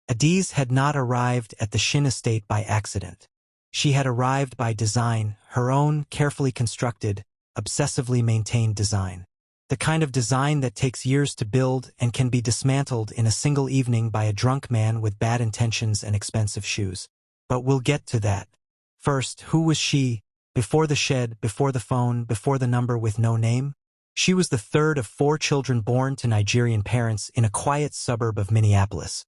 Adaeze had not arrived at the Shin estate by accident. She had arrived by design, her own carefully constructed, obsessively maintained design. The kind of design that takes years to build and can be dismantled in a single evening by a drunk man with bad intentions and expensive shoes. But we'll get to that. First, who was she? Before the shed, before the phone, before the number with no name? She was the third of 4 children born to Nigerian parents in a quiet suburb of Minneapolis,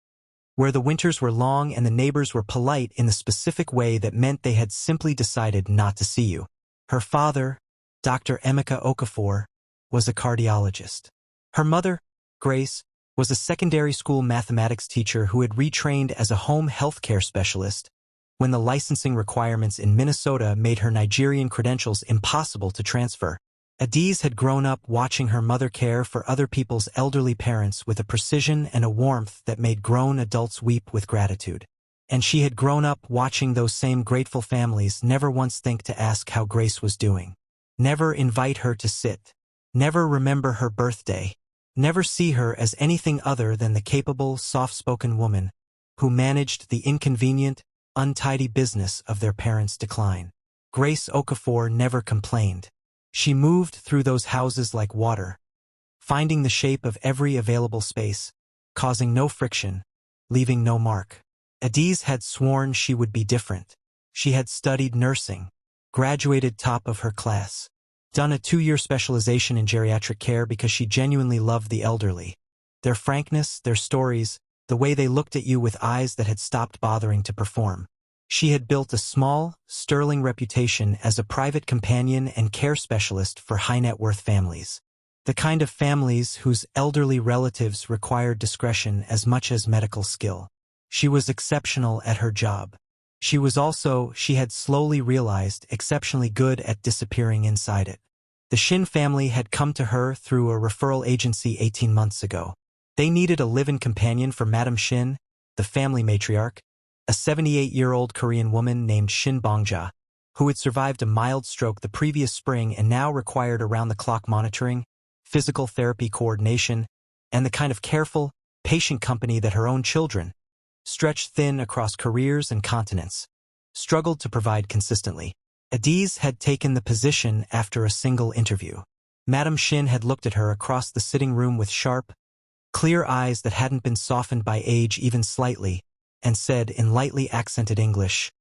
where the winters were long and the neighbors were polite in the specific way that meant they had simply decided not to see you. Her father, Dr. Emeka Okafor, was a cardiologist. Her mother, Grace, was a secondary school mathematics teacher who had retrained as a home health care specialist when the licensing requirements in Minnesota made her Nigerian credentials impossible to transfer. Adaeze had grown up watching her mother care for other people's elderly parents with a precision and a warmth that made grown adults weep with gratitude. And she had grown up watching those same grateful families never once think to ask how Grace was doing, never invite her to sit, never remember her birthday, never see her as anything other than the capable, soft-spoken woman who managed the inconvenient, untidy business of their parents' decline. Grace Okafor never complained. She moved through those houses like water, finding the shape of every available space, causing no friction, leaving no mark. Adaeze had sworn she would be different. She had studied nursing, graduated top of her class, done a 2-year specialization in geriatric care because she genuinely loved the elderly. Their frankness, their stories, the way they looked at you with eyes that had stopped bothering to perform. She had built a small, sterling reputation as a private companion and care specialist for high-net-worth families. The kind of families whose elderly relatives required discretion as much as medical skill. She was exceptional at her job. She was also, she had slowly realized, exceptionally good at disappearing inside it. The Shin family had come to her through a referral agency 18 months ago. They needed a live-in companion for Madam Shin, the family matriarch, a 78-year-old Korean woman named Shin Bongja, who had survived a mild stroke the previous spring and now required around-the-clock monitoring, physical therapy coordination, and the kind of careful, patient company that her own children, stretched thin across careers and continents, struggled to provide consistently. Adaeze had taken the position after a single interview. Madam Shin had looked at her across the sitting room with sharp, clear eyes that hadn't been softened by age even slightly, and said in lightly accented English,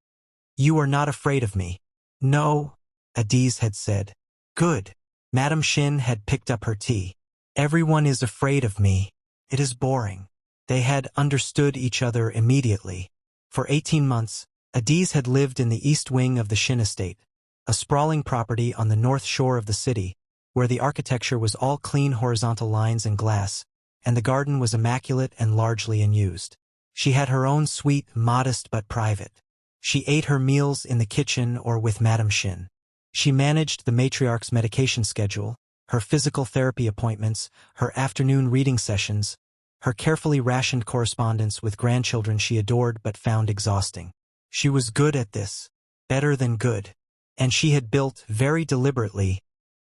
"You are not afraid of me." "No," Adaeze had said. "Good." Madam Shin had picked up her tea. "Everyone is afraid of me. It is boring." They had understood each other immediately. For 18 months, Adaeze had lived in the east wing of the Shin estate, a sprawling property on the north shore of the city, where the architecture was all clean horizontal lines and glass, and the garden was immaculate and largely unused. She had her own suite, modest but private. She ate her meals in the kitchen or with Madam Shin. She managed the matriarch's medication schedule, her physical therapy appointments, her afternoon reading sessions, her carefully rationed correspondence with grandchildren she adored but found exhausting. She was good at this, better than good, and she had built, very deliberately,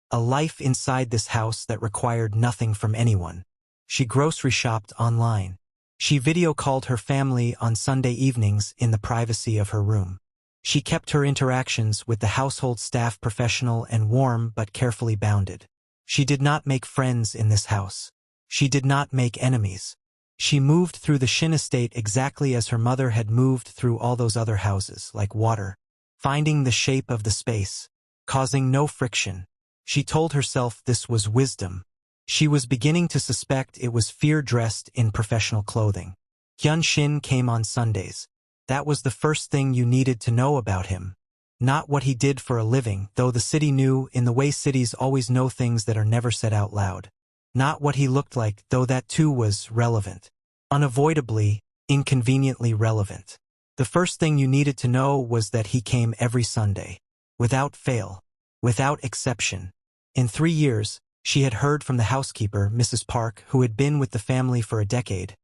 a life inside this house that required nothing from anyone. She grocery shopped online. She video-called her family on Sunday evenings in the privacy of her room. She kept her interactions with the household staff professional and warm but carefully bounded. She did not make friends in this house. She did not make enemies. She moved through the Shin estate exactly as her mother had moved through all those other houses, like water, finding the shape of the space, causing no friction. She told herself this was wisdom. She was beginning to suspect it was fear dressed in professional clothing. Hyun Shin came on Sundays. That was the first thing you needed to know about him. Not what he did for a living, though the city knew in the way cities always know things that are never said out loud. Not what he looked like, though that too was relevant. Unavoidably, inconveniently relevant. The first thing you needed to know was that he came every Sunday. Without fail. Without exception. In 3 years, she had heard from the housekeeper, Mrs. Park, who had been with the family for a decade.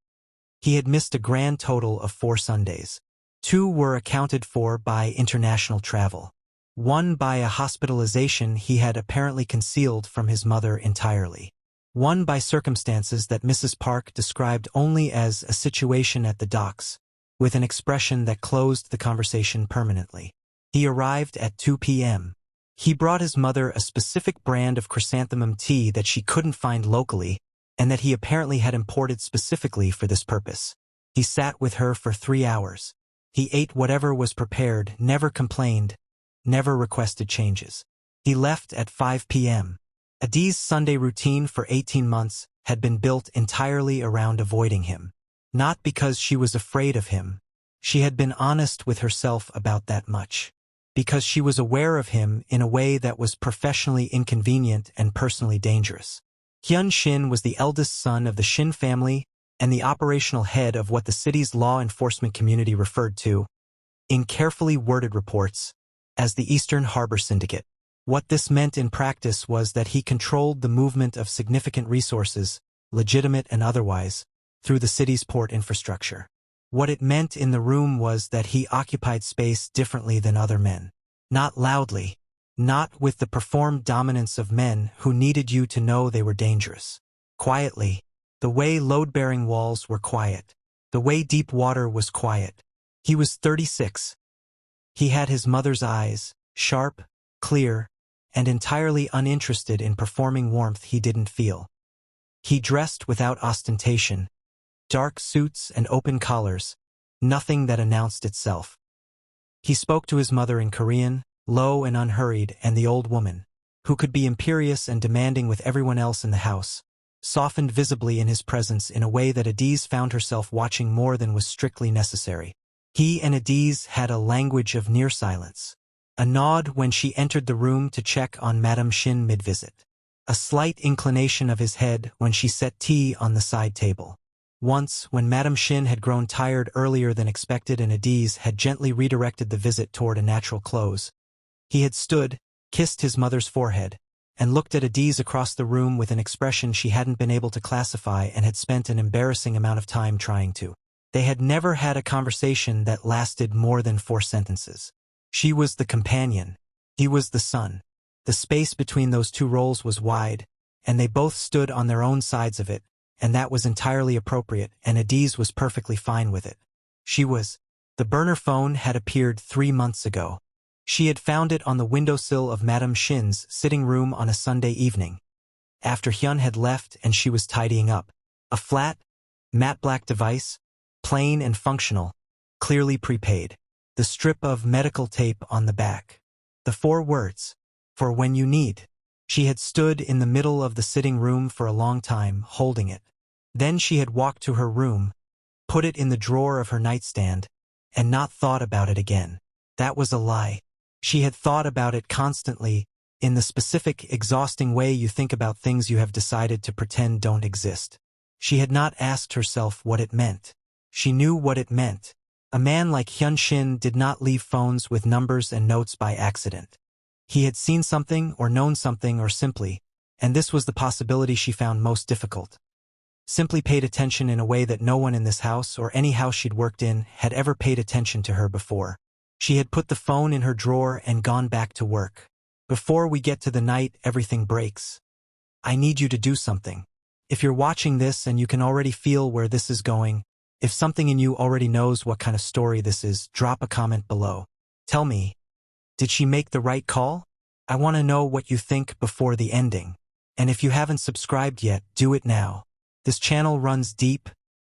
He had missed a grand total of 4 Sundays. 2 were accounted for by international travel. 1 by a hospitalization he had apparently concealed from his mother entirely. One by circumstances that Mrs. Park described only as a situation at the docks, with an expression that closed the conversation permanently. He arrived at 2 p.m. He brought his mother a specific brand of chrysanthemum tea that she couldn't find locally, and that he apparently had imported specifically for this purpose. He sat with her for 3 hours. He ate whatever was prepared, never complained, never requested changes. He left at 5 p.m. Adaeze's Sunday routine for 18 months had been built entirely around avoiding him. Not because she was afraid of him. She had been honest with herself about that much. Because she was aware of him in a way that was professionally inconvenient and personally dangerous. Shin was the eldest son of the Shin family and the operational head of what the city's law enforcement community referred to, in carefully worded reports, as the Eastern Harbor Syndicate. What this meant in practice was that he controlled the movement of significant resources, legitimate and otherwise, through the city's port infrastructure. What it meant in the room was that he occupied space differently than other men. Not loudly. Not with the performed dominance of men who needed you to know they were dangerous. Quietly. The way load-bearing walls were quiet. The way deep water was quiet. He was 36. He had his mother's eyes, sharp, clear, and entirely uninterested in performing warmth he didn't feel. He dressed without ostentation. Dark suits and open collars, nothing that announced itself. He spoke to his mother in Korean, low and unhurried, and the old woman, who could be imperious and demanding with everyone else in the house, softened visibly in his presence in a way that Adaeze found herself watching more than was strictly necessary. He and Adaeze had a language of near silence. A nod when she entered the room to check on Madame Shin mid-visit. A slight inclination of his head when she set tea on the side table. Once, when Madame Shin had grown tired earlier than expected and Adaeze had gently redirected the visit toward a natural close, he had stood, kissed his mother's forehead, and looked at Adaeze across the room with an expression she hadn't been able to classify and had spent an embarrassing amount of time trying to. They had never had a conversation that lasted more than 4 sentences. She was the companion. He was the son. The space between those two roles was wide, and they both stood on their own sides of it, and that was entirely appropriate, and Adaeze was perfectly fine with it. She was. The burner phone had appeared 3 months ago. She had found it on the windowsill of Madame Shin's sitting room on a Sunday evening, after Hyun had left and she was tidying up. A flat, matte black device, plain and functional, clearly prepaid. The strip of medical tape on the back. The 4 words, "For when you need." She had stood in the middle of the sitting room for a long time, holding it. Then she had walked to her room, put it in the drawer of her nightstand, and not thought about it again. That was a lie. She had thought about it constantly, in the specific, exhausting way you think about things you have decided to pretend don't exist. She had not asked herself what it meant. She knew what it meant. A man like Shin did not leave phones with numbers and notes by accident. He had seen something or known something or simply, and this was the possibility she found most difficult, simply paid attention in a way that no one in this house or any house she'd worked in had ever paid attention to her before. She had put the phone in her drawer and gone back to work. Before we get to the night everything breaks. I need you to do something. If you're watching this and you can already feel where this is going, if something in you already knows what kind of story this is, drop a comment below. Tell me, did she make the right call? I want to know what you think before the ending. And if you haven't subscribed yet, do it now. This channel runs deep,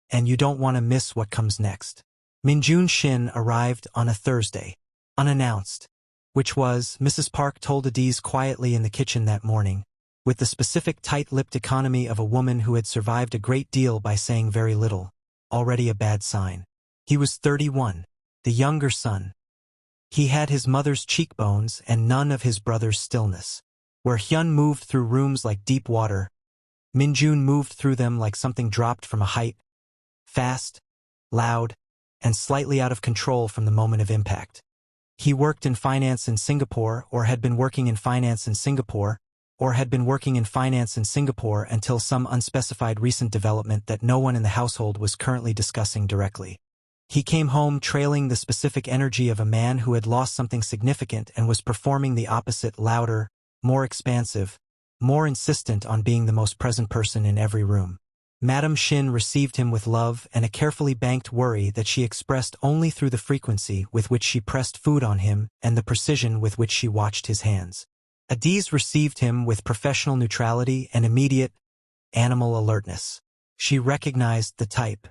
and you don't want to miss what comes next. Minjun Shin arrived on a Thursday, unannounced, which was, Mrs. Park told Adaeze quietly in the kitchen that morning, with the specific tight-lipped economy of a woman who had survived a great deal by saying very little. Already a bad sign. He was 31, the younger son. He had his mother's cheekbones and none of his brother's stillness. Where Hyun moved through rooms like deep water, Minjun moved through them like something dropped from a height, fast, loud, and slightly out of control from the moment of impact. He worked in finance in Singapore or had been working in finance in Singapore, until some unspecified recent development that no one in the household was currently discussing directly. He came home trailing the specific energy of a man who had lost something significant and was performing the opposite, louder, more expansive, more insistent on being the most present person in every room. Madame Shin received him with love and a carefully banked worry that she expressed only through the frequency with which she pressed food on him and the precision with which she watched his hands. Adaeze received him with professional neutrality and immediate, animal alertness. She recognized the type.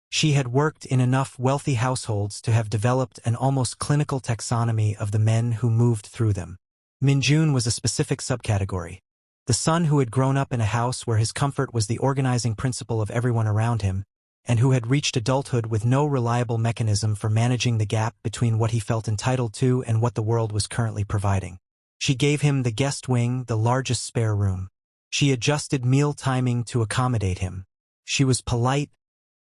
She had worked in enough wealthy households to have developed an almost clinical taxonomy of the men who moved through them. Minjun was a specific subcategory. The son who had grown up in a house where his comfort was the organizing principle of everyone around him, and who had reached adulthood with no reliable mechanism for managing the gap between what he felt entitled to and what the world was currently providing. She gave him the guest wing, the largest spare room. She adjusted meal timing to accommodate him. She was polite,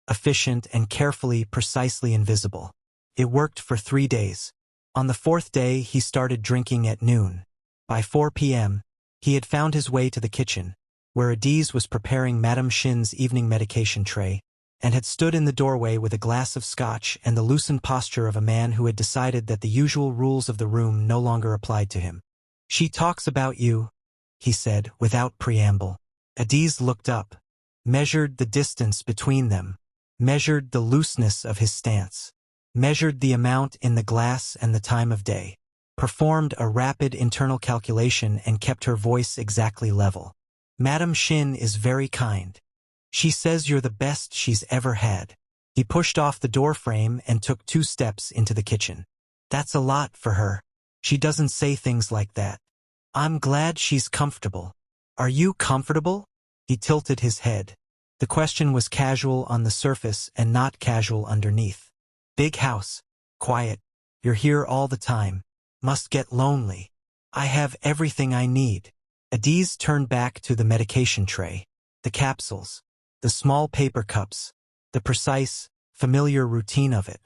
efficient, and carefully, precisely invisible. It worked for 3 days. On the 4th day, he started drinking at noon. By 4 p.m., he had found his way to the kitchen, where Adaeze was preparing Madame Shin's evening medication tray, and had stood in the doorway with a glass of scotch and the loosened posture of a man who had decided that the usual rules of the room no longer applied to him. "She talks about you," he said, without preamble. Adaeze looked up, measured the distance between them, measured the looseness of his stance, measured the amount in the glass and the time of day, performed a rapid internal calculation and kept her voice exactly level. "Madame Shin is very kind. She says you're the best she's ever had." He pushed off the door frame and took 2 steps into the kitchen. "That's a lot for her. She doesn't say things like that. I'm glad she's comfortable." "Are you comfortable?" He tilted his head. The question was casual on the surface and not casual underneath. "Big house. Quiet. You're here all the time. Must get lonely." "I have everything I need." Adaeze turned back to the medication tray, the capsules, the small paper cups, the precise, familiar routine of it.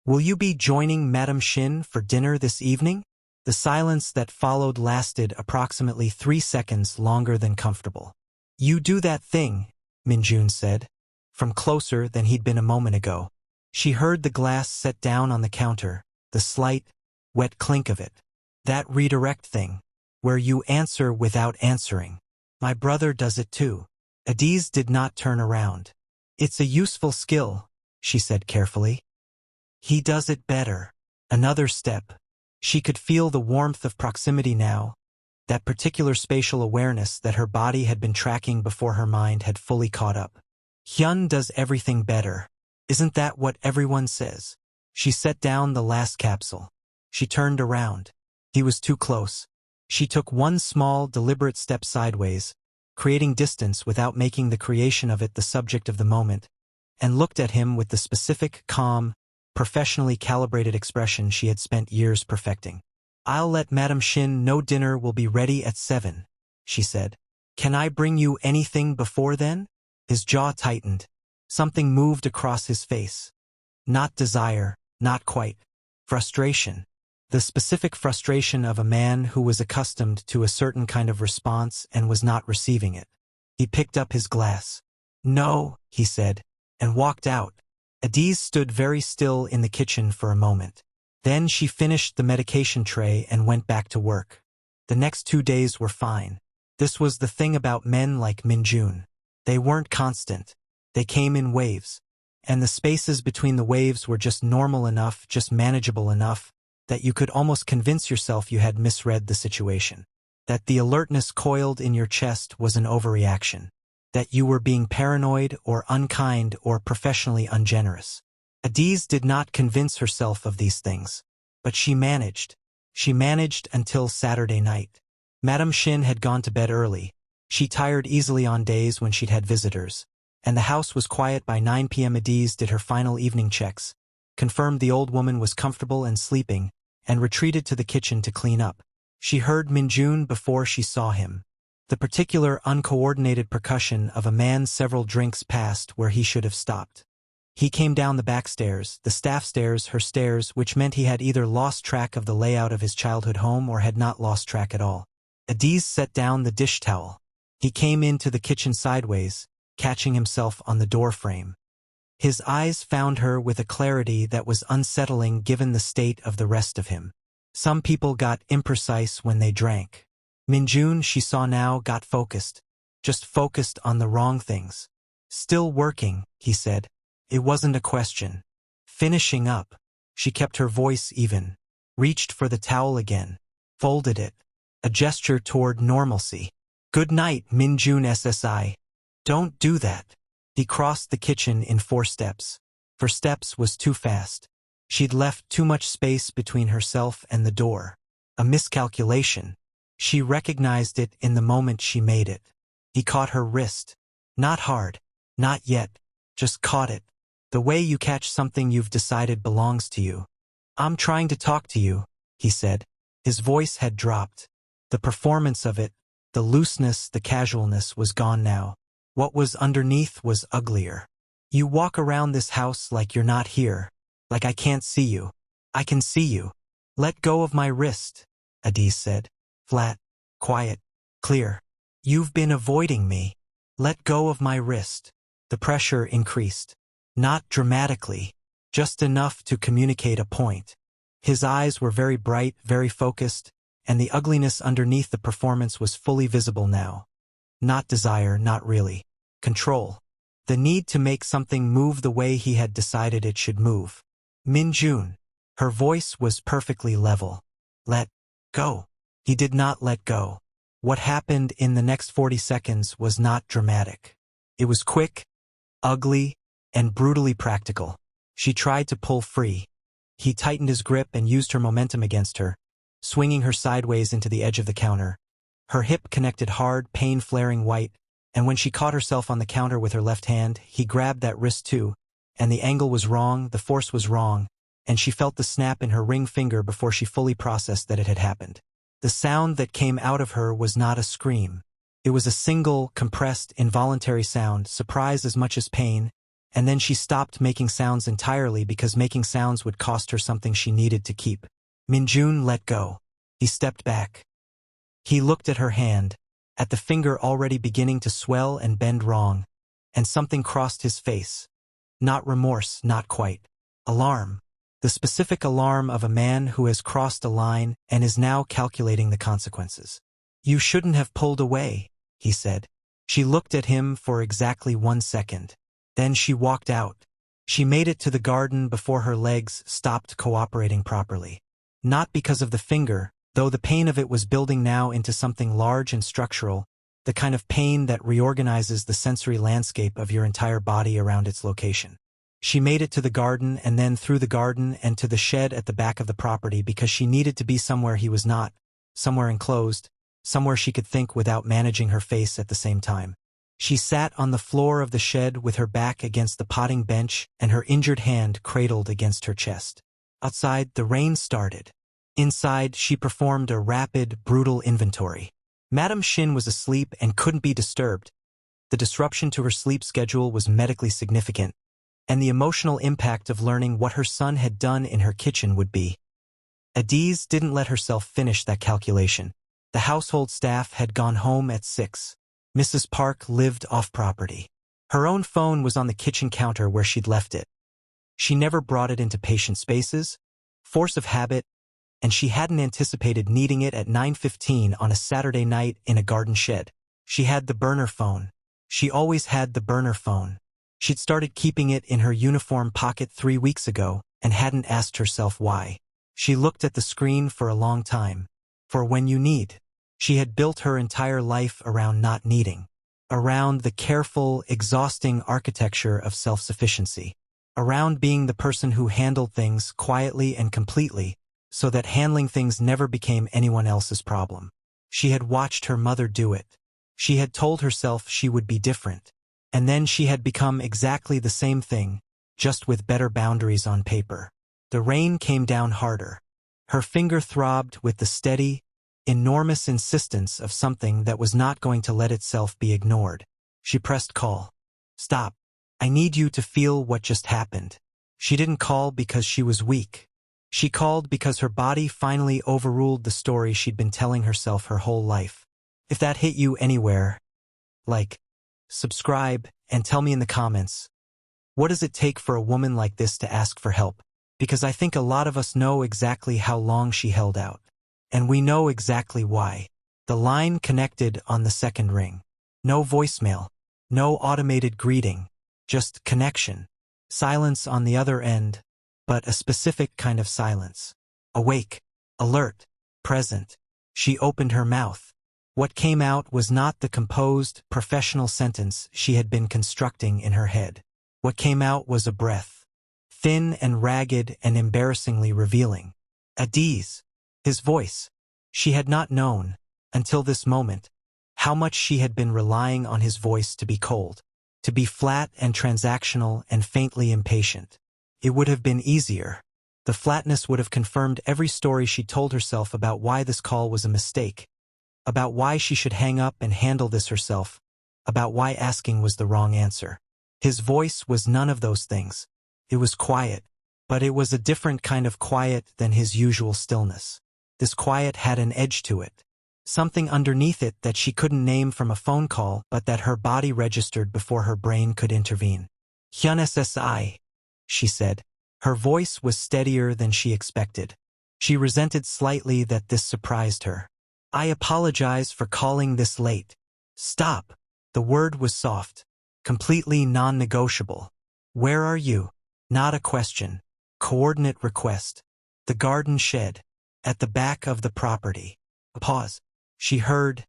"Will you be joining Madame Shin for dinner this evening?" The silence that followed lasted approximately 3 seconds longer than comfortable. "You do that thing," Minjun said, from closer than he'd been a moment ago. She heard the glass set down on the counter, the slight, wet clink of it. "That redirect thing, where you answer without answering. My brother does it too." Adaeze did not turn around. "It's a useful skill," she said carefully. "He does it better." Another step. She could feel the warmth of proximity now, that particular spatial awareness that her body had been tracking before her mind had fully caught up. "Hyun does everything better. Isn't that what everyone says?" She set down the last capsule. She turned around. He was too close. She took 1 small, deliberate step sideways, creating distance without making the creation of it the subject of the moment, and looked at him with the specific, calm, professionally calibrated expression she had spent years perfecting. "I'll let Madame Shin know dinner will be ready at 7, she said. "Can I bring you anything before then?" His jaw tightened. Something moved across his face. Not desire, not quite. Frustration. The specific frustration of a man who was accustomed to a certain kind of response and was not receiving it. He picked up his glass. "No," he said, and walked out. Adaeze stood very still in the kitchen for a moment. Then she finished the medication tray and went back to work. The next 2 days were fine. This was the thing about men like Minjun. They weren't constant. They came in waves. And the spaces between the waves were just normal enough, just manageable enough, that you could almost convince yourself you had misread the situation. That the alertness coiled in your chest was an overreaction. That you were being paranoid or unkind or professionally ungenerous. Adaeze did not convince herself of these things. But she managed. She managed until Saturday night. Madame Shin had gone to bed early. She tired easily on days when she'd had visitors. And the house was quiet by 9 p.m. Adaeze did her final evening checks, confirmed the old woman was comfortable and sleeping, and retreated to the kitchen to clean up. She heard Minjun before she saw him. The particular uncoordinated percussion of a man several drinks past where he should have stopped. He came down the back stairs, the staff stairs, her stairs, which meant he had either lost track of the layout of his childhood home or had not lost track at all. Adaeze set down the dish towel. He came into the kitchen sideways, catching himself on the door frame. His eyes found her with a clarity that was unsettling given the state of the rest of him. Some people got imprecise when they drank. Minjun, she saw now, got focused. Just focused on the wrong things. Still working, he said. It wasn't a question. Finishing up. She kept her voice even. Reached for the towel again. Folded it. A gesture toward normalcy. Good night, Minjun SSI. Don't do that. He crossed the kitchen in 4 steps. 4 steps was too fast. She'd left too much space between herself and the door. A miscalculation. She recognized it in the moment she made it. He caught her wrist. Not hard. Not yet. Just caught it. The way you catch something you've decided belongs to you. I'm trying to talk to you, he said. His voice had dropped. The performance of it, the looseness, the casualness was gone now. What was underneath was uglier. You walk around this house like you're not here. Like I can't see you. I can see you. Let go of my wrist, Adaeze said. Flat, quiet, clear. You've been avoiding me. Let go of my wrist. The pressure increased. Not dramatically, just enough to communicate a point. His eyes were very bright, very focused, and the ugliness underneath the performance was fully visible now. Not desire, not really. Control. The need to make something move the way he had decided it should move. Minjun. Her voice was perfectly level. Let go. He did not let go. What happened in the next 40 seconds was not dramatic. It was quick, ugly, and brutally practical. She tried to pull free. He tightened his grip and used her momentum against her, swinging her sideways into the edge of the counter. Her hip connected hard, pain flaring white, and when she caught herself on the counter with her left hand, he grabbed that wrist too, and the angle was wrong, the force was wrong, and she felt the snap in her ring finger before she fully processed that it had happened. The sound that came out of her was not a scream. It was a single, compressed, involuntary sound, surprise as much as pain, and then she stopped making sounds entirely because making sounds would cost her something she needed to keep. Minjun let go. He stepped back. He looked at her hand, at the finger already beginning to swell and bend wrong, and something crossed his face. Not remorse, not quite. Alarm. The specific alarm of a man who has crossed a line and is now calculating the consequences. You shouldn't have pulled away, he said. She looked at him for exactly 1 second. Then she walked out. She made it to the garden before her legs stopped cooperating properly. Not because of the finger, though the pain of it was building now into something large and structural, the kind of pain that reorganizes the sensory landscape of your entire body around its location. She made it to the garden and then through the garden and to the shed at the back of the property because she needed to be somewhere he was not, somewhere enclosed, somewhere she could think without managing her face at the same time. She sat on the floor of the shed with her back against the potting bench and her injured hand cradled against her chest. Outside, the rain started. Inside, she performed a rapid, brutal inventory. Madam Shin was asleep and couldn't be disturbed. The disruption to her sleep schedule was medically significant, and the emotional impact of learning what her son had done in her kitchen would be. Adaeze didn't let herself finish that calculation. The household staff had gone home at 6. Mrs. Park lived off-property. Her own phone was on the kitchen counter where she'd left it. She never brought it into patient spaces, force of habit, and she hadn't anticipated needing it at 9:15 on a Saturday night in a garden shed. She had the burner phone. She always had the burner phone. She'd started keeping it in her uniform pocket 3 weeks ago and hadn't asked herself why. She looked at the screen for a long time. For when you need. She had built her entire life around not needing. Around the careful, exhausting architecture of self-sufficiency. Around being the person who handled things quietly and completely, so that handling things never became anyone else's problem. She had watched her mother do it. She had told herself she would be different. And then she had become exactly the same thing, just with better boundaries on paper. The rain came down harder. Her finger throbbed with the steady, enormous insistence of something that was not going to let itself be ignored. She pressed call. Stop. I need you to feel what just happened. She didn't call because she was weak. She called because her body finally overruled the story she'd been telling herself her whole life. If that hit you anywhere, like, subscribe, and tell me in the comments, what does it take for a woman like this to ask for help? Because I think a lot of us know exactly how long she held out. And we know exactly why. The line connected on the second ring. No voicemail. No automated greeting. Just connection. Silence on the other end, but a specific kind of silence. Awake. Alert. Present. She opened her mouth. What came out was not the composed, professional sentence she had been constructing in her head. What came out was a breath. Thin and ragged and embarrassingly revealing. Adaeze. His voice. She had not known, until this moment, how much she had been relying on his voice to be cold, to be flat and transactional and faintly impatient. It would have been easier. The flatness would have confirmed every story she told herself about why this call was a mistake, about why she should hang up and handle this herself, about why asking was the wrong answer. His voice was none of those things. It was quiet, but it was a different kind of quiet than his usual stillness. This quiet had an edge to it. Something underneath it that she couldn't name from a phone call but that her body registered before her brain could intervene. Hyun SSI, she said. Her voice was steadier than she expected. She resented slightly that this surprised her. I apologize for calling this late. Stop. The word was soft, completely non-negotiable. Where are you? Not a question. Coordinate request. The garden shed. At the back of the property. A pause. She heard,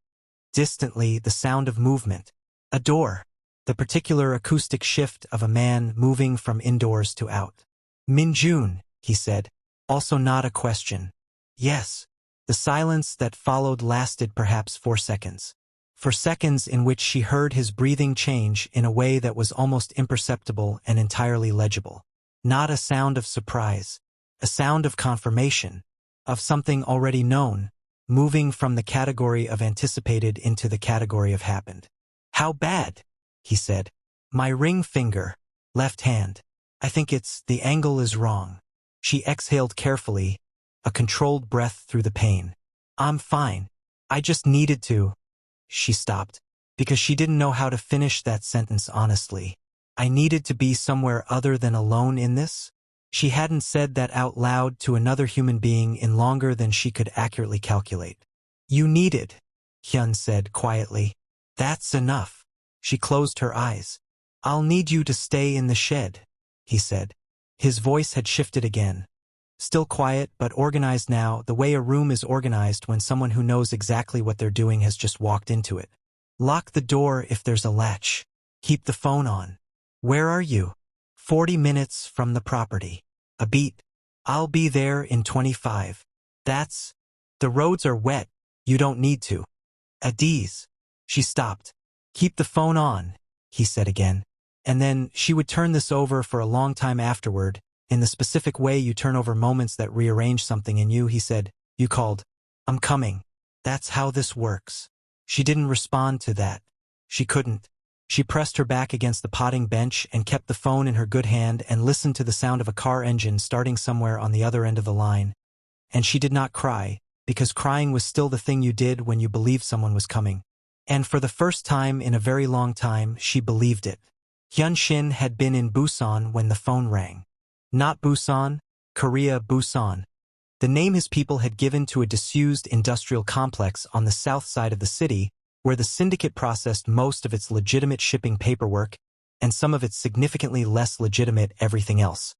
distantly, the sound of movement. A door. The particular acoustic shift of a man moving from indoors to out. Minjun, he said. Also not a question. Yes. The silence that followed lasted perhaps 4 seconds. For seconds in which she heard his breathing change in a way that was almost imperceptible and entirely legible. Not a sound of surprise. A sound of confirmation. Of something already known. Moving from the category of anticipated into the category of happened. How bad? He said. My ring finger. Left hand. I think the angle is wrong. She exhaled carefully, a controlled breath through the pain. I'm fine. I just needed to. She stopped, because she didn't know how to finish that sentence honestly. I needed to be somewhere other than alone in this? She hadn't said that out loud to another human being in longer than she could accurately calculate. You needed, Hyun said quietly. That's enough. She closed her eyes. I'll need you to stay in the shed, he said. His voice had shifted again. Still quiet but organized now, the way a room is organized when someone who knows exactly what they're doing has just walked into it. Lock the door if there's a latch. Keep the phone on. Where are you? 40 minutes from the property. A beat. I'll be there in 25. That's... The roads are wet. You don't need to. Adaeze. She stopped. Keep the phone on, he said again. And then she would turn this over for a long time afterward, in the specific way you turn over moments that rearrange something in you. He said, you called. I'm coming. That's how this works. She didn't respond to that. She couldn't. She pressed her back against the potting bench and kept the phone in her good hand and listened to the sound of a car engine starting somewhere on the other end of the line. And she did not cry, because crying was still the thing you did when you believed someone was coming. And for the first time in a very long time, she believed it. Shin had been in Busan when the phone rang. Not Busan, Korea, Busan. The name his people had given to a disused industrial complex on the south side of the city, where the syndicate processed most of its legitimate shipping paperwork and some of its significantly less legitimate everything else.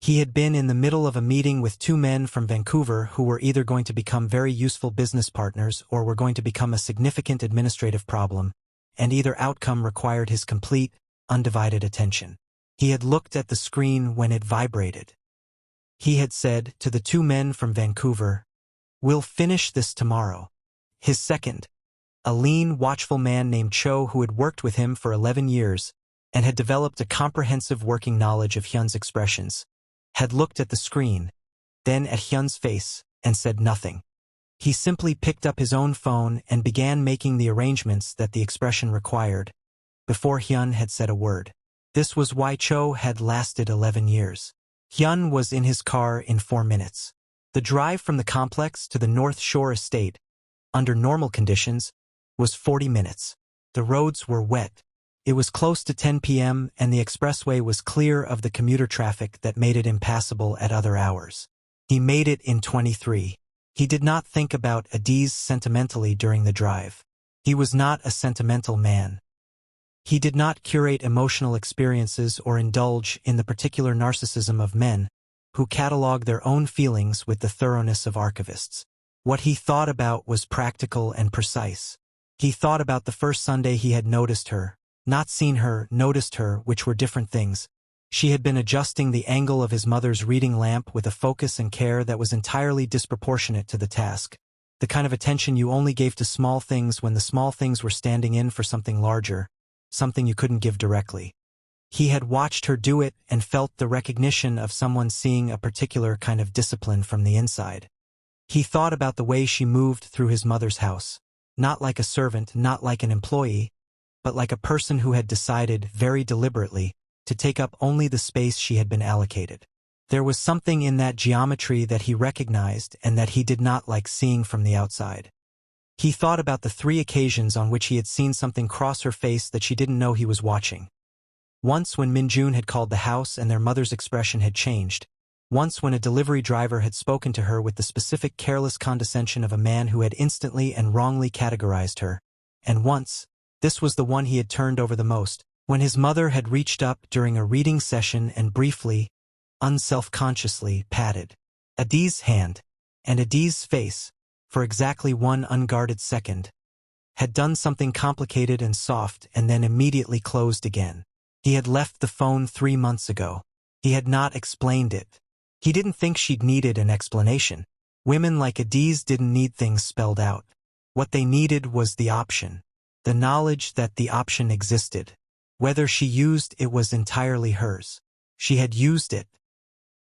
He had been in the middle of a meeting with 2 men from Vancouver who were either going to become very useful business partners or were going to become a significant administrative problem, and either outcome required his complete, undivided attention. He had looked at the screen when it vibrated. He had said to the 2 men from Vancouver, "We'll finish this tomorrow." His second, a lean, watchful man named Cho who had worked with him for 11 years and had developed a comprehensive working knowledge of Hyun's expressions, had looked at the screen, then at Hyun's face, and said nothing. He simply picked up his own phone and began making the arrangements that the expression required, before Hyun had said a word. This was why Cho had lasted 11 years. Hyun was in his car in 4 minutes. The drive from the complex to the North Shore estate, under normal conditions, was 40 minutes. The roads were wet. It was close to 10 p.m. and the expressway was clear of the commuter traffic that made it impassable at other hours. He made it in 23. He did not think about Adaeze sentimentally during the drive. He was not a sentimental man. He did not curate emotional experiences or indulge in the particular narcissism of men who catalog their own feelings with the thoroughness of archivists. What he thought about was practical and precise. He thought about the first Sunday he had noticed her, not seen her, noticed her, which were different things. She had been adjusting the angle of his mother's reading lamp with a focus and care that was entirely disproportionate to the task, the kind of attention you only gave to small things when the small things were standing in for something larger, something you couldn't give directly. He had watched her do it and felt the recognition of someone seeing a particular kind of discipline from the inside. He thought about the way she moved through his mother's house, not like a servant, not like an employee, but like a person who had decided, very deliberately, to take up only the space she had been allocated. There was something in that geometry that he recognized and that he did not like seeing from the outside. He thought about the 3 occasions on which he had seen something cross her face that she didn't know he was watching. Once when Minjun had called the house and their mother's expression had changed. Once when a delivery driver had spoken to her with the specific careless condescension of a man who had instantly and wrongly categorized her. And once, this was the one he had turned over the most, when his mother had reached up during a reading session and briefly, unself-consciously, patted Adaeze's hand, and Adaeze's face, for exactly one unguarded second, had done something complicated and soft and then immediately closed again. He had left the phone 3 months ago. He had not explained it. He didn't think she'd needed an explanation. Women like Adaeze didn't need things spelled out. What they needed was the option. The knowledge that the option existed. Whether she used it was entirely hers. She had used it.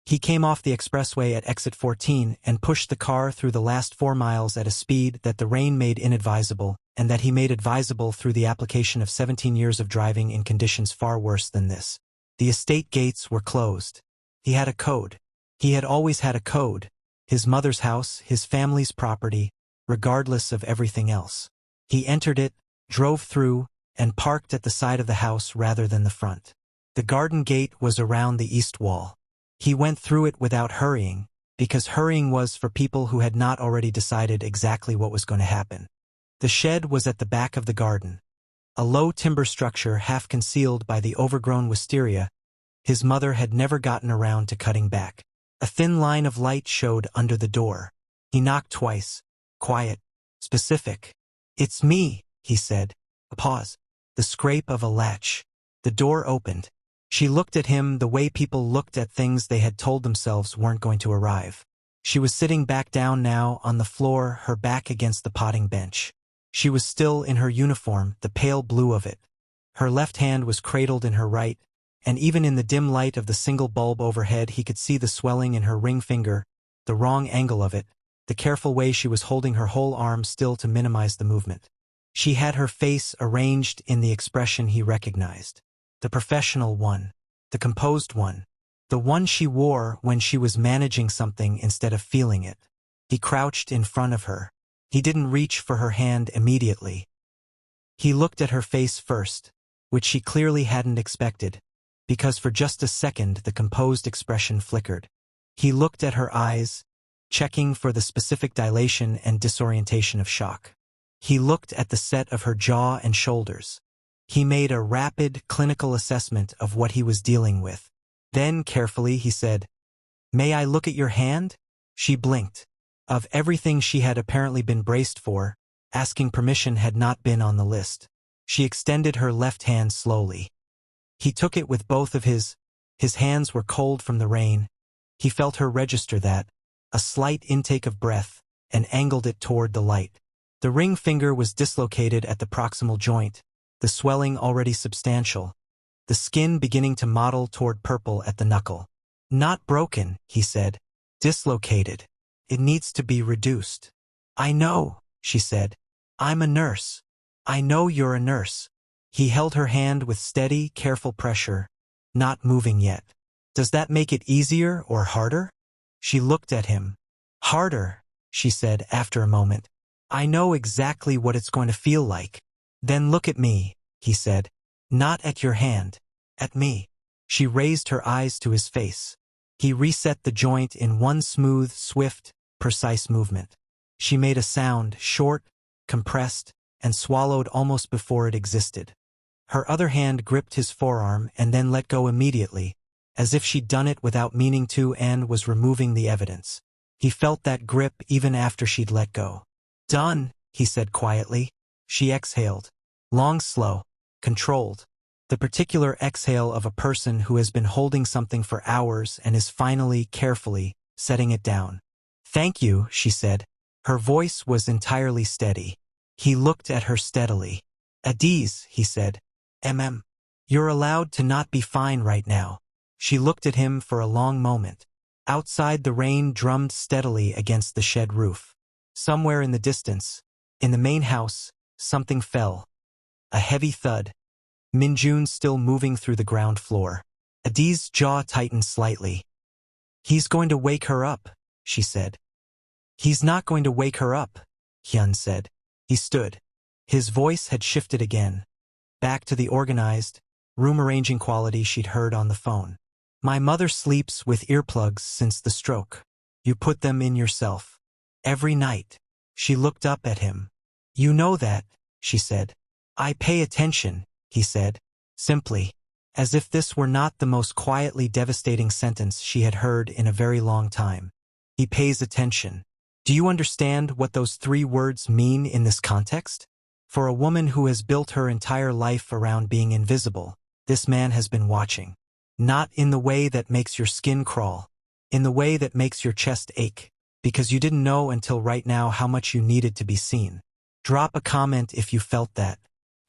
He came off the expressway at exit 14 and pushed the car through the last 4 miles at a speed that the rain made inadvisable, and that he made advisable through the application of 17 years of driving in conditions far worse than this. The estate gates were closed. He had a code. He had always had a code. His mother's house, his family's property, regardless of everything else. He entered it, drove through, and parked at the side of the house rather than the front. The garden gate was around the east wall. He went through it without hurrying, because hurrying was for people who had not already decided exactly what was going to happen. The shed was at the back of the garden. A low timber structure half concealed by the overgrown wisteria. His mother had never gotten around to cutting back. A thin line of light showed under the door. He knocked twice. Quiet. Specific. "It's me," he said. A pause. The scrape of a latch. The door opened. She looked at him the way people looked at things they had told themselves weren't going to arrive. She was sitting back down now on the floor, her back against the potting bench. She was still in her uniform, the pale blue of it. Her left hand was cradled in her right, and even in the dim light of the single bulb overhead he could see the swelling in her ring finger, the wrong angle of it, the careful way she was holding her whole arm still to minimize the movement. She had her face arranged in the expression he recognized. The professional one, the composed one, the one she wore when she was managing something instead of feeling it. He crouched in front of her. He didn't reach for her hand immediately. He looked at her face first, which she clearly hadn't expected, because for just a second the composed expression flickered. He looked at her eyes, checking for the specific dilation and disorientation of shock. He looked at the set of her jaw and shoulders. He made a rapid, clinical assessment of what he was dealing with. Then, carefully, he said, "May I look at your hand?" She blinked. Of everything she had apparently been braced for, asking permission had not been on the list. She extended her left hand slowly. He took it with both of his hands were cold from the rain. He felt her register that, a slight intake of breath, and angled it toward the light. The ring finger was dislocated at the proximal joint, the swelling already substantial, the skin beginning to mottle toward purple at the knuckle. "Not broken," he said. "Dislocated. It needs to be reduced." "I know," she said. "I'm a nurse. I know you're a nurse." He held her hand with steady, careful pressure, not moving yet. "Does that make it easier or harder?" She looked at him. "Harder," she said after a moment. "I know exactly what it's going to feel like." "Then look at me," he said. "Not at your hand. At me." She raised her eyes to his face. He reset the joint in one smooth, swift, precise movement. She made a sound, short, compressed, and swallowed almost before it existed. Her other hand gripped his forearm and then let go immediately, as if she'd done it without meaning to and was removing the evidence. He felt that grip even after she'd let go. "Done," he said quietly. She exhaled. Long, slow, controlled. The particular exhale of a person who has been holding something for hours and is finally, carefully, setting it down. "Thank you," she said. Her voice was entirely steady. He looked at her steadily. "Adaeze," he said. You're allowed to not be fine right now." She looked at him for a long moment. Outside, the rain drummed steadily against the shed roof. Somewhere in the distance, in the main house, something fell. A heavy thud. Minjun still moving through the ground floor. Adaeze's jaw tightened slightly. "He's going to wake her up," she said. "He's not going to wake her up," Hyun said. He stood. His voice had shifted again, back to the organized, room-arranging quality she'd heard on the phone. "My mother sleeps with earplugs since the stroke. You put them in yourself. Every night." She looked up at him. "You know that," she said. "I pay attention," he said, simply, as if this were not the most quietly devastating sentence she had heard in a very long time. He pays attention. Do you understand what those 3 words mean in this context? For a woman who has built her entire life around being invisible, this man has been watching. Not in the way that makes your skin crawl, in the way that makes your chest ache, because you didn't know until right now how much you needed to be seen. Drop a comment if you felt that.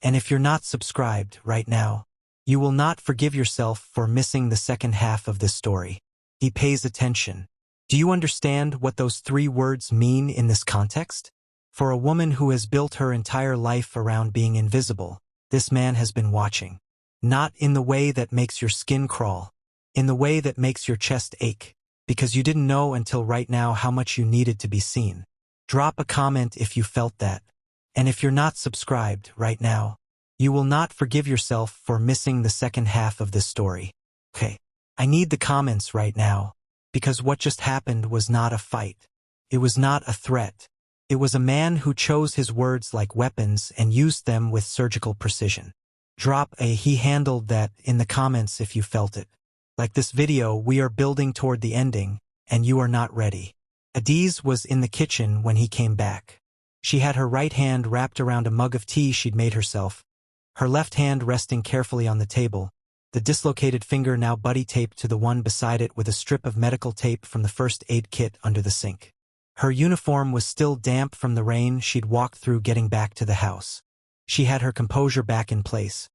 And if you're not subscribed right now, you will not forgive yourself for missing the second half of this story. He pays attention. Do you understand what those 3 words mean in this context? For a woman who has built her entire life around being invisible, this man has been watching. Not in the way that makes your skin crawl, in the way that makes your chest ache, because you didn't know until right now how much you needed to be seen. Drop a comment if you felt that. And if you're not subscribed right now, you will not forgive yourself for missing the second half of this story. Okay, I need the comments right now, because what just happened was not a fight. It was not a threat. It was a man who chose his words like weapons and used them with surgical precision. Drop a "he handled that" in the comments if you felt it. Like this video, we are building toward the ending, and you are not ready. Adaeze was in the kitchen when he came back. She had her right hand wrapped around a mug of tea she'd made herself, her left hand resting carefully on the table, the dislocated finger now buddy-taped to the one beside it with a strip of medical tape from the first aid kit under the sink. Her uniform was still damp from the rain she'd walked through getting back to the house. She had her composure back in place.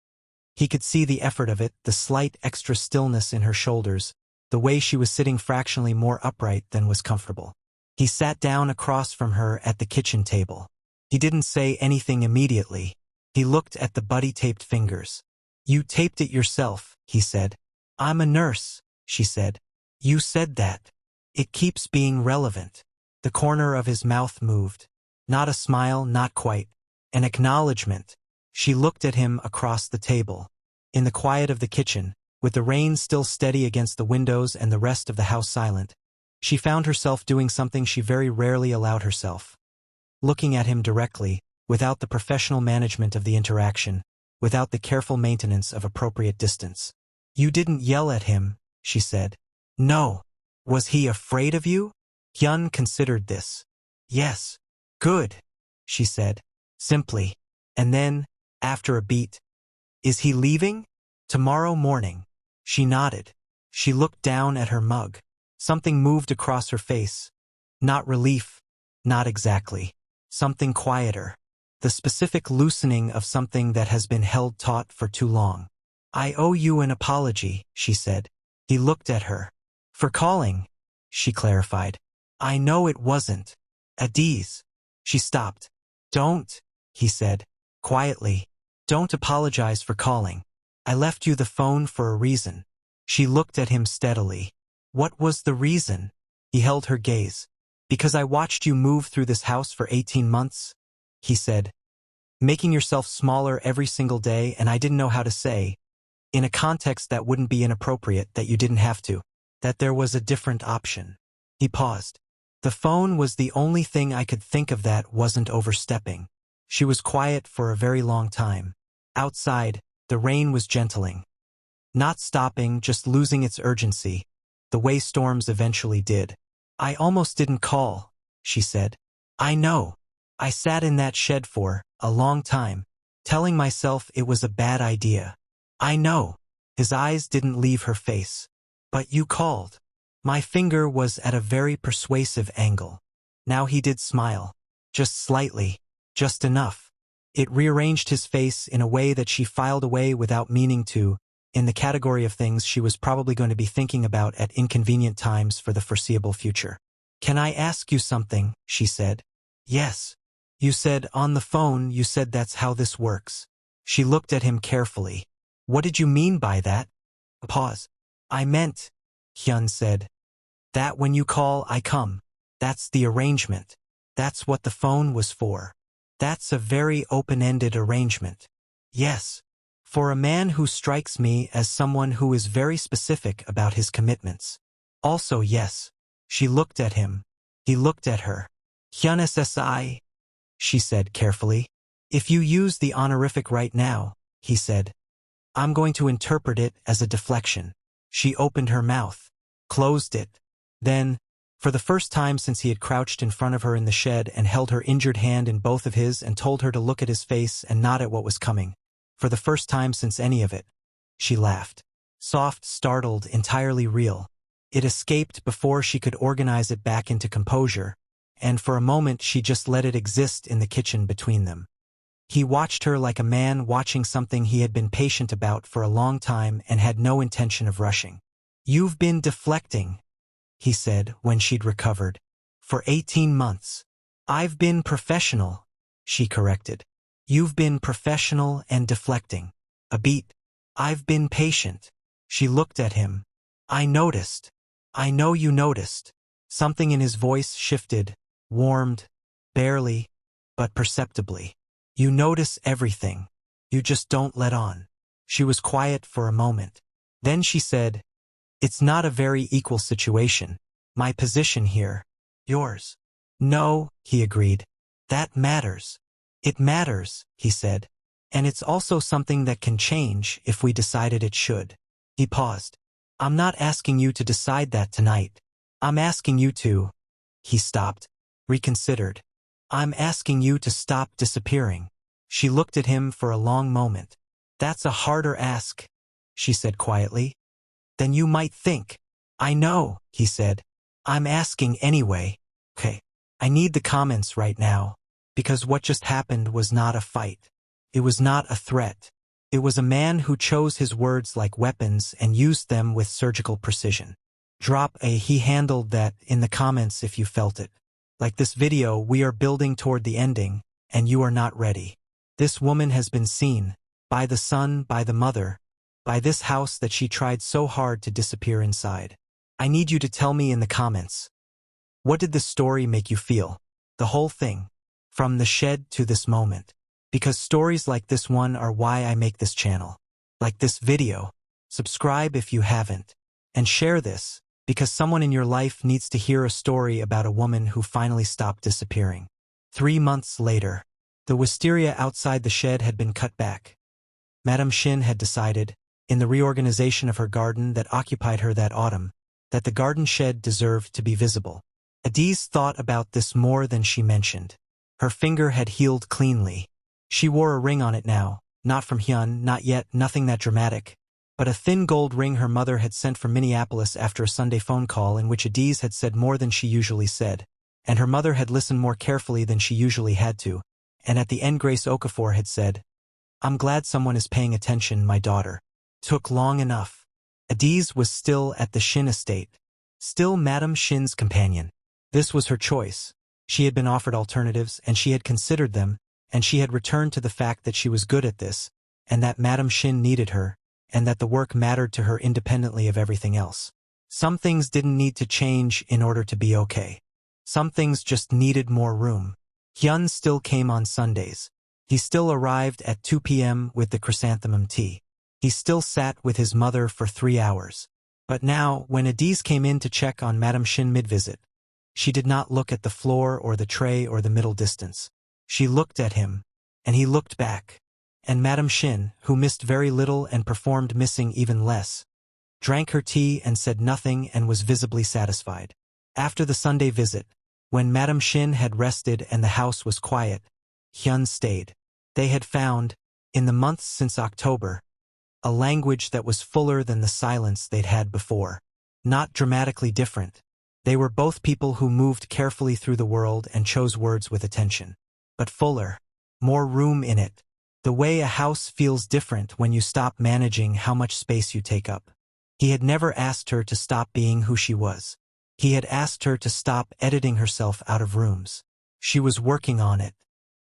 He could see the effort of it, the slight extra stillness in her shoulders, the way she was sitting fractionally more upright than was comfortable. He sat down across from her at the kitchen table. He didn't say anything immediately. He looked at the buddy-taped fingers. "You taped it yourself," he said. "I'm a nurse," she said. "You said that. It keeps being relevant." The corner of his mouth moved. Not a smile, not quite. An acknowledgement. She looked at him across the table. In the quiet of the kitchen, with the rain still steady against the windows and the rest of the house silent, she found herself doing something she very rarely allowed herself. Looking at him directly, without the professional management of the interaction, without the careful maintenance of appropriate distance. "You didn't yell at him," she said. "No. Was he afraid of you?" Hyun considered this. "Yes." "Good," she said, simply. And then, after a beat, "Is he leaving?" "Tomorrow morning." She nodded. She looked down at her mug. Something moved across her face. Not relief. Not exactly. Something quieter. The specific loosening of something that has been held taut for too long. "I owe you an apology," she said. He looked at her. "For calling," she clarified. "I know it wasn't Adaeze." She stopped. "Don't," he said, quietly. "Don't apologize for calling. I left you the phone for a reason." She looked at him steadily. "What was the reason?" He held her gaze. "Because I watched you move through this house for 18 months, he said. "Making yourself smaller every single day, and I didn't know how to say, in a context that wouldn't be inappropriate, that you didn't have to, that there was a different option." He paused. The phone was the only thing I could think of that wasn't overstepping. She was quiet for a very long time. Outside, the rain was gentling. Not stopping, just losing its urgency, the way storms eventually did. I almost didn't call, she said. I know. I sat in that shed for a long time, telling myself it was a bad idea. I know. His eyes didn't leave her face. But you called. My finger was at a very persuasive angle. Now he did smile. Just slightly. Just enough. It rearranged his face in a way that she filed away without meaning to, in the category of things she was probably going to be thinking about at inconvenient times for the foreseeable future. Can I ask you something? She said. Yes. You said on the phone, you said that's how this works. She looked at him carefully. What did you mean by that? A pause. I meant, Hyun said, that when you call, I come. That's the arrangement. That's what the phone was for. That's a very open-ended arrangement. Yes. For a man who strikes me as someone who is very specific about his commitments. Also yes. She looked at him. He looked at her. Hyun SSI, she said carefully. If you use the honorific right now, he said, I'm going to interpret it as a deflection. She opened her mouth, closed it. Then, for the first time since he had crouched in front of her in the shed and held her injured hand in both of his and told her to look at his face and not at what was coming, for the first time since any of it, she laughed. Soft, startled, entirely real. It escaped before she could organize it back into composure, and for a moment she just let it exist in the kitchen between them. He watched her like a man watching something he had been patient about for a long time and had no intention of rushing. You've been deflecting, he said when she'd recovered. For 18 months. I've been professional, she corrected. You've been professional and deflecting. A beat. I've been patient. She looked at him. I noticed. I know you noticed. Something in his voice shifted, warmed, barely, but perceptibly. You notice everything. You just don't let on. She was quiet for a moment. Then she said, it's not a very equal situation. My position here. Yours. No, he agreed. That matters. It matters, he said. And it's also something that can change if we decided it should. He paused. I'm not asking you to decide that tonight. I'm asking you to. He stopped. Reconsidered. I'm asking you to stop disappearing. She looked at him for a long moment. That's a harder ask, she said quietly, than you might think. I know, he said. I'm asking anyway. Okay. I need the comments right now, because what just happened was not a fight. It was not a threat. It was a man who chose his words like weapons and used them with surgical precision. Drop a he handled that in the comments if you felt it. Like this video, we are building toward the ending, and you are not ready. This woman has been seen, by the son, by the mother, by this house that she tried so hard to disappear inside. I need you to tell me in the comments. What did this story make you feel? The whole thing. From the shed to this moment. Because stories like this one are why I make this channel. Like this video. Subscribe if you haven't. And share this, because someone in your life needs to hear a story about a woman who finally stopped disappearing. 3 months later. The wisteria outside the shed had been cut back. Madame Shin had decided, in the reorganization of her garden that occupied her that autumn, that the garden shed deserved to be visible. Adaeze thought about this more than she mentioned. Her finger had healed cleanly. She wore a ring on it now, not from Hyun, not yet, nothing that dramatic, but a thin gold ring her mother had sent from Minneapolis after a Sunday phone call in which Adaeze had said more than she usually said, and her mother had listened more carefully than she usually had to, and at the end Grace Okafor had said, I'm glad someone is paying attention, my daughter. Took long enough. Adaeze was still at the Shin estate. Still Madame Shin's companion. This was her choice. She had been offered alternatives, and she had considered them, and she had returned to the fact that she was good at this, and that Madame Shin needed her, and that the work mattered to her independently of everything else. Some things didn't need to change in order to be okay. Some things just needed more room. Hyun still came on Sundays. He still arrived at 2 p.m. with the chrysanthemum tea. He still sat with his mother for 3 hours. But now, when Adaeze came in to check on Madame Shin mid-visit, She did not look at the floor or the tray or the middle distance. She looked at him, and he looked back. And Madame Shin, who missed very little and performed missing even less, drank her tea and said nothing and was visibly satisfied. After the Sunday visit, when Madame Shin had rested and the house was quiet, Hyun stayed. They had found, in the months since October, a language that was fuller than the silence they'd had before. Not dramatically different. They were both people who moved carefully through the world and chose words with attention. But fuller. More room in it. The way a house feels different when you stop managing how much space you take up. He had never asked her to stop being who she was. He had asked her to stop editing herself out of rooms. She was working on it.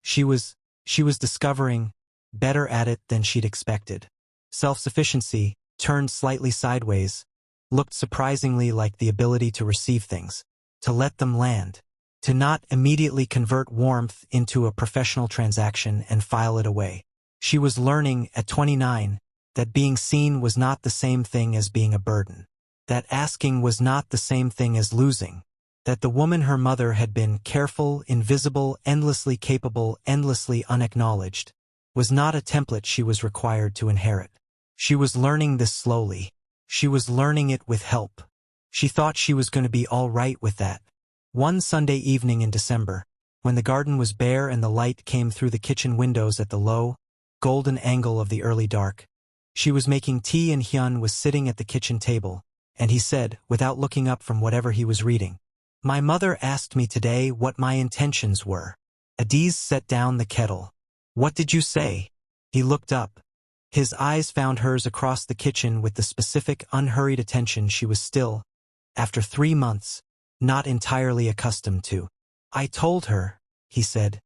She was discovering, better at it than she'd expected. Self-sufficiency, turned slightly sideways, looked surprisingly like the ability to receive things, to let them land, to not immediately convert warmth into a professional transaction and file it away. She was learning, at 29, that being seen was not the same thing as being a burden, that asking was not the same thing as losing, that the woman her mother had been, careful, invisible, endlessly capable, endlessly unacknowledged, was not a template she was required to inherit. She was learning this slowly. She was learning it with help. She thought she was going to be all right with that. One Sunday evening in December, when the garden was bare and the light came through the kitchen windows at the low, golden angle of the early dark, she was making tea and Hyun was sitting at the kitchen table, and he said, without looking up from whatever he was reading, "My mother asked me today what my intentions were." Adaeze set down the kettle. "What did you say?" He looked up. His eyes found hers across the kitchen with the specific, unhurried attention she was still, after 3 months, not entirely accustomed to. "I told her," he said,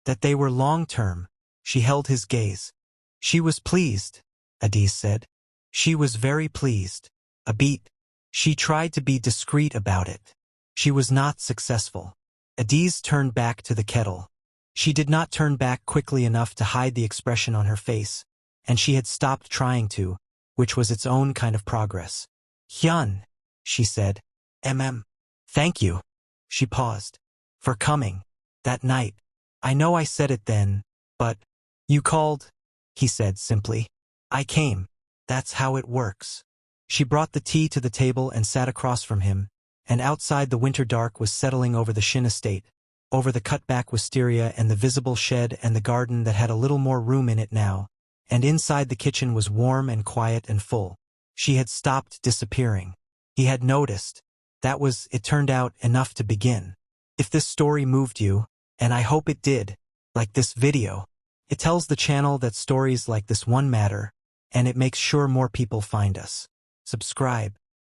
"that they were long-term." She held his gaze. "She was pleased," Adaeze said. "She was very pleased." A beat. She tried to be discreet about it. She was not successful. Adaeze turned back to the kettle. She did not turn back quickly enough to hide the expression on her face, and she had stopped trying to, which was its own kind of progress. "Hyun," she said. Thank you." She paused. "For coming. That night. I know I said it then, but you called," he said simply. "I came. That's how it works." She brought the tea to the table and sat across from him, and outside the winter dark was settling over the Shin estate, over the cut-back wisteria and the visible shed and the garden that had a little more room in it now, and inside the kitchen was warm and quiet and full. She had stopped disappearing. He had noticed. That was, it turned out, enough to begin. If this story moved you, and I hope it did, like this video, it tells the channel that stories like this one matter, and it makes sure more people find us. Subscribe.